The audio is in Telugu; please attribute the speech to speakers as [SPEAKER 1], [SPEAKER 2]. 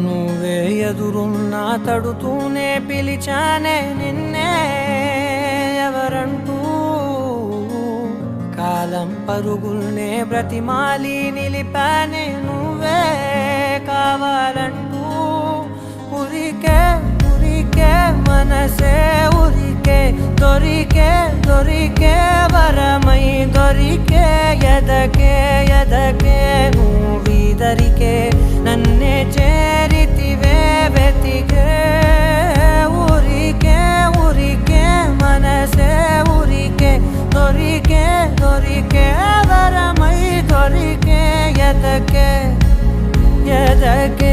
[SPEAKER 1] నువ్వే ఎదురున్నా తడుతూనే పిలిచానే నిన్నే ఎవరంటూ కాలం పరుగుల్నే బ్రతిమాలి నిలిపానే నువ్వే కావాలంటూ ఉరికే ఉరికే మనసే ఉరికే దొరికే దొరికే వరమై దొరికే ఎదకే ఎదకే నువ్విదరికే నన్నే చేరితివే వెతికే ఊరికే ఊరికే మనసే ఊరికే దొరికే దొరికే వరమై దొరికే ఎదకే ఎదకే